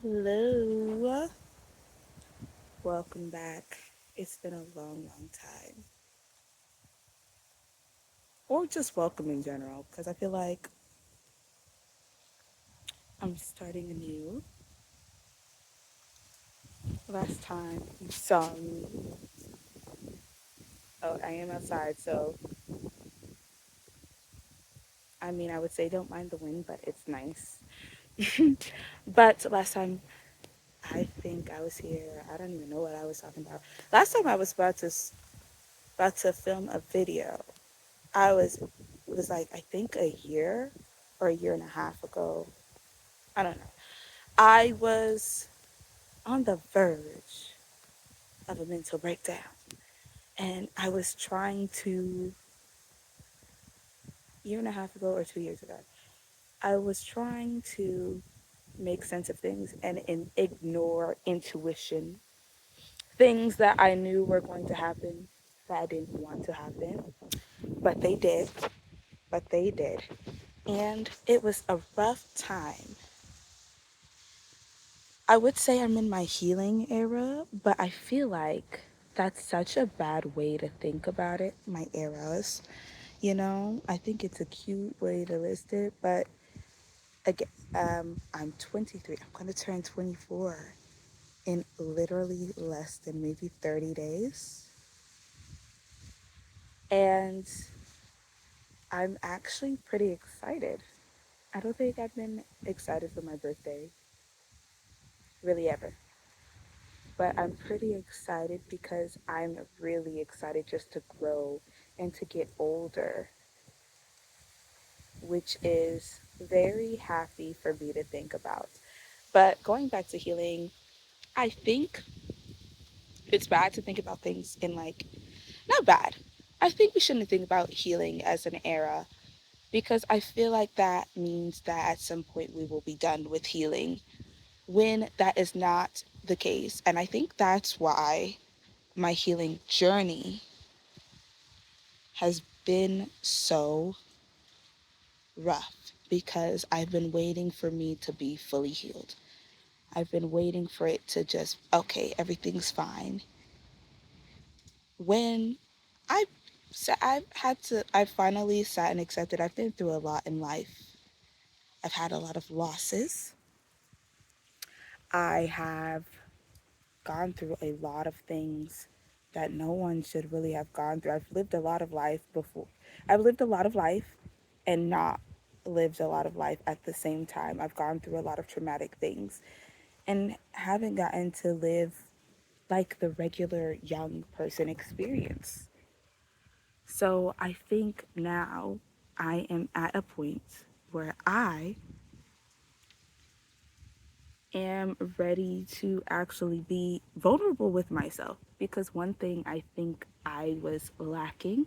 Hello. Welcome back. It's been a long, long time. Or just welcome in general, because I feel like I'm starting anew. Last time you saw me, oh, I am outside, so I mean, I would say don't mind the wind, but it's nice. But last time, I think I was here. I don't even know what I was talking about. Last time I was about to film a video. I was it was like I think a year or a year and a half ago. I don't know. I was on the verge of a mental breakdown, and I was trying to year and a half ago or 2 years ago. I was trying to make sense of things and ignore intuition, things that I knew were going to happen that I didn't want to happen, but they did. But they did, and it was a rough time. I would say I'm in my healing era, but I feel like that's such a bad way to think about it, my eras. I think it's a cute way to list it, but again, I'm 23. I'm going to turn 24 in literally less than maybe 30 days. And I'm actually pretty excited. I don't think I've been excited for my birthday really ever. But I'm pretty excited because I'm really excited just to grow and to get older, which is very happy for me to think about. But going back to healing, I think it's bad to think about things in like, not bad. I think we shouldn't think about healing as an era because I feel like that means that at some point we will be done with healing when that is not the case. And I think that's why my healing journey has been so rough because I've been waiting for me to be fully healed. I've been waiting for it to just, okay, everything's fine. When I I finally sat and accepted I've been through a lot in life. I've had a lot of losses. I have gone through a lot of things that no one should really have gone through. I've lived a lot of life before. I've lived a lot of life and not lived a lot of life at the same time. I've gone through a lot of traumatic things and haven't gotten to live like the regular young person experience. So I think now I am at a point where I am ready to actually be vulnerable with myself because one thing I think I was lacking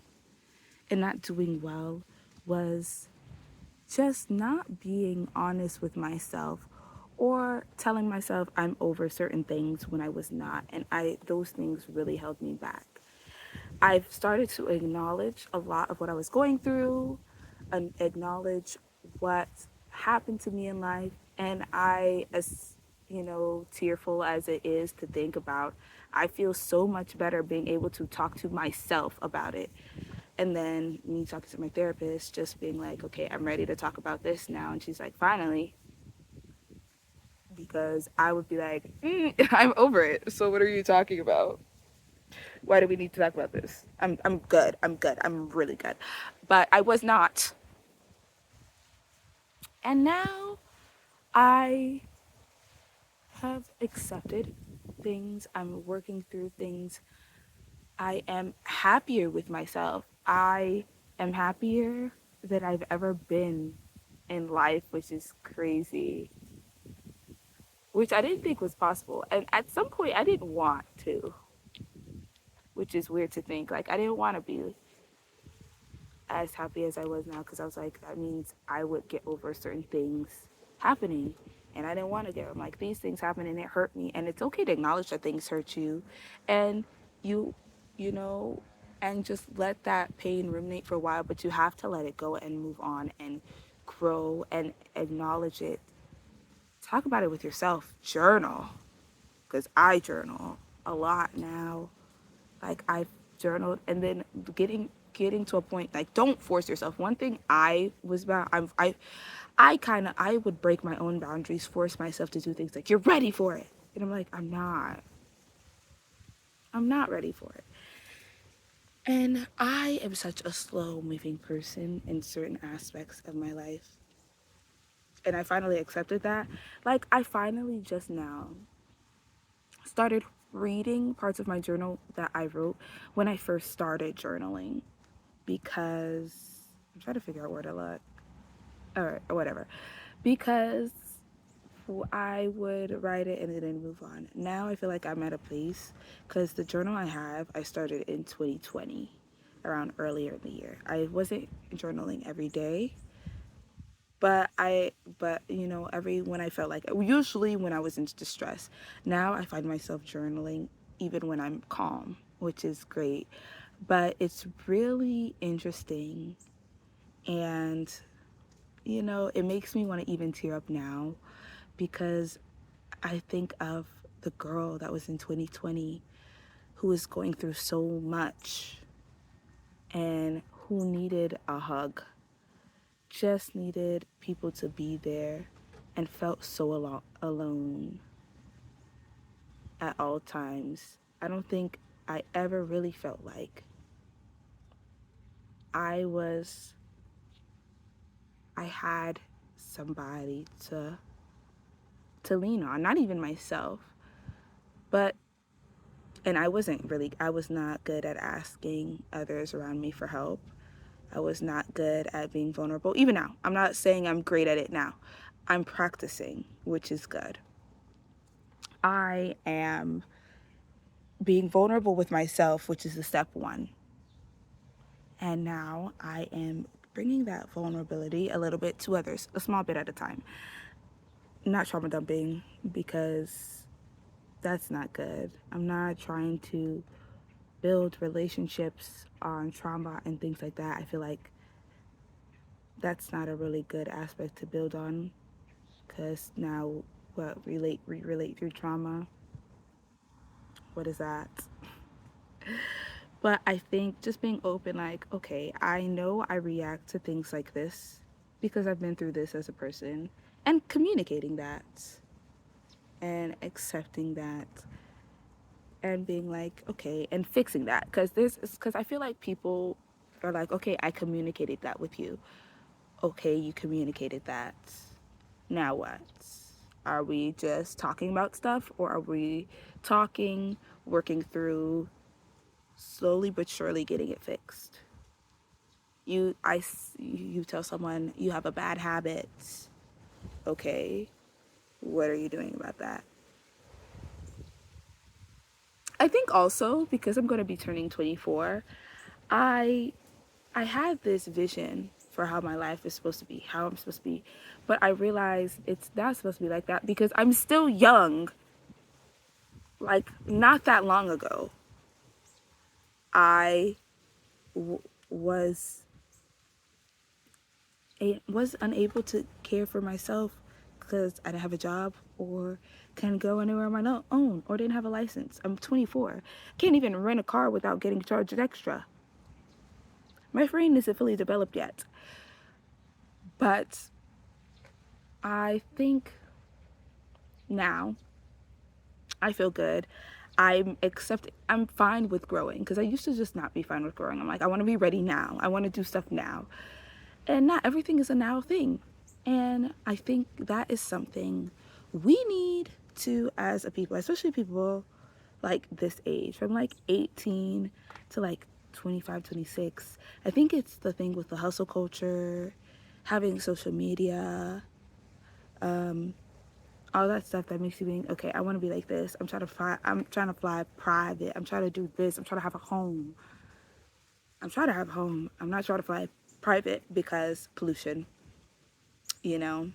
and not doing well was just not being honest with myself or telling myself I'm over certain things when I was not, and I those things really held me back. I've started to acknowledge a lot of what I was going through and acknowledge what happened to me in life, and I, as tearful as it is to think about, I feel so much better being able to talk to myself about it. And then me talking to my therapist, just being like, okay, I'm ready to talk about this now. And she's like, finally, because I would be like, I'm over it. So what are you talking about? Why do we need to talk about this? I'm good. I'm good. I'm really good. But I was not. And now I have accepted things. I'm working through things. I am happier with myself. I am happier than I've ever been in life, which is crazy, which I didn't think was possible. And at some point, I didn't want to, which is weird to think. Like, I didn't want to be as happy as I was now because I was like, that means I would get over certain things happening. And I didn't want to get them. Like, these things happen and it hurt me. And it's okay to acknowledge that things hurt you. And you, you know, and just let that pain ruminate for a while, but you have to let it go and move on and grow and acknowledge it. talk about it with yourself. Journal, because I journal a lot now. Like I've journaled, and then getting to a point, like, don't force yourself. One thing I was about, I would break my own boundaries, force myself to do things like, you're ready for it, and I'm like, I'm not ready for it. And I am such a slow moving person in certain aspects of my life. And I finally accepted that. Like, I finally just now started reading parts of my journal that I wrote when I first started journaling, because I'm trying to figure out where to look, or whatever, because I would write it and then move on. Now I feel like I'm at a place, because the journal I started in 2020, around earlier in the year. I wasn't journaling every day, but you know, when I felt like, usually when I was in distress. Now I find myself journaling even when I'm calm, which is great. But it's really interesting, and you know, it makes me want to even tear up now, because I think of the girl that was in 2020 who was going through so much and who needed a hug, just needed people to be there, and felt so alone at all times. I don't think I ever really felt like I was, I had somebody to lean on, not even myself. But and I was not good at asking others around me for help. I was not good at being vulnerable. Even now, I'm not saying I'm great at it now. I'm practicing, which is good. I am being vulnerable with myself, which is the step one. And now I am bringing that vulnerability a little bit to others, a small bit at a time. Not trauma dumping, because that's not good. I'm not trying to build relationships on trauma and things like that. I feel like that's not a really good aspect to build on, because now what, relate through trauma? What is that? But I think just being open, like, okay, I know I react to things like this because I've been through this as a person, and communicating that and accepting that and being like, okay, and fixing that, because I feel like people are like, okay, I communicated that with you. Okay, you communicated that. Now what? Are we just talking about stuff, or are we talking, working through, slowly but surely getting it fixed? You tell someone you have a bad habit. Okay, what are you doing about that? I think also because I'm going to be turning 24, I I had this vision for how my life is supposed to be, how I'm supposed to be, but I realize it's not supposed to be like that, because I'm still young. Like, not that long ago, I was was unable to care for myself because I didn't have a job, or couldn't go anywhere on my own, or didn't have a license. I'm 24. Can't even rent a car without getting charged extra. My brain isn't fully developed yet. But I think now I feel good. I'm fine with growing, because I used to just not be fine with growing. I'm like, I want to be ready now. I want to do stuff now. And not everything is a now thing. And I think that is something we need to, as a people, especially people like this age, from like 18 to like 25, 26. I think it's the thing with the hustle culture, having social media, all that stuff that makes you think, okay, I want to be like this. I'm trying to fly private. I'm trying to do this. I'm trying to have a home. I'm trying to have a home. I'm not trying to fly private because pollution, you know.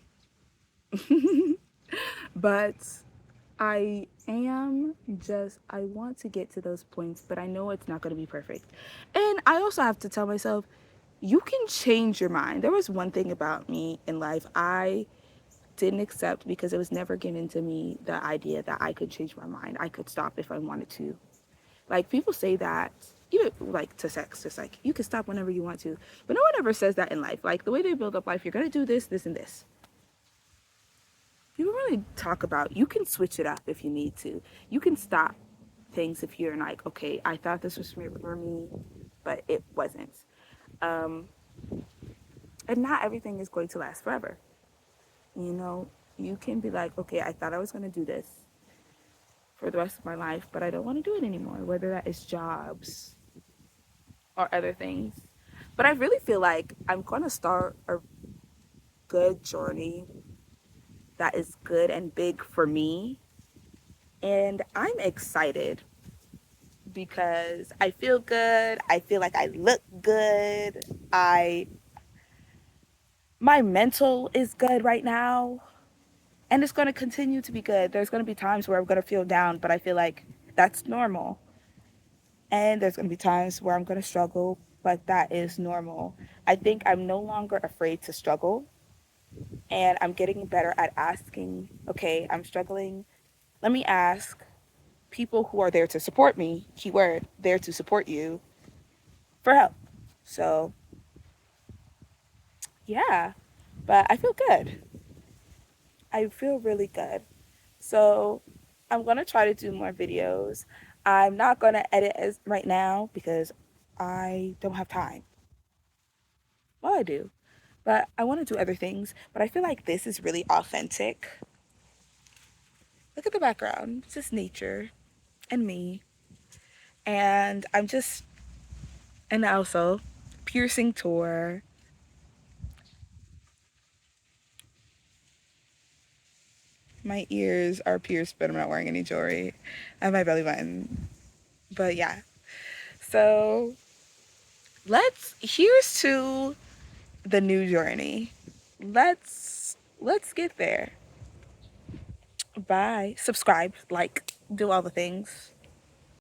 But I want to get to those points, but I know it's not going to be perfect. And I also have to tell myself, you can change your mind. There was one thing about me in life. didn't accept because it was never given to me the idea that I could change my mind. I could stop if I wanted to. Like people say that, you know, like to sex, just like you can stop whenever you want to. But no one ever says that in life. Like the way they build up life, you're gonna do this, this, and this. People really talk about you can switch it up if you need to. You can stop things if you're like, okay, I thought this was for me, but it wasn't. Um, and not everything is going to last forever. You know, you can be like, okay, I thought I was going to do this for the rest of my life, but I don't want to do it anymore, whether that is jobs or other things. But I really feel like I'm going to start a good journey that is good and big for me. And I'm excited because I feel good. I feel like I look good. My mental is good right now, and it's going to continue to be good. There's going to be times where I'm going to feel down, but I feel like that's normal. And there's going to be times where I'm going to struggle, but that is normal. I think I'm no longer afraid to struggle, and I'm getting better at asking, okay, I'm struggling. Let me ask people who are there to support me, keyword, there to support you, for help. So, yeah, but I feel good. I feel really good. So, I'm going to try to do more videos. I'm not going to edit as right now because I don't have time. Well, I do, but I want to do other things. But I feel like this is really authentic. Look at the background. It's just nature and me. And I'm just, and also piercing tour. My ears are pierced, but I'm not wearing any jewelry. I have my belly button. But yeah. So here's to the new journey. Let's get there. Bye. Subscribe, like, do all the things.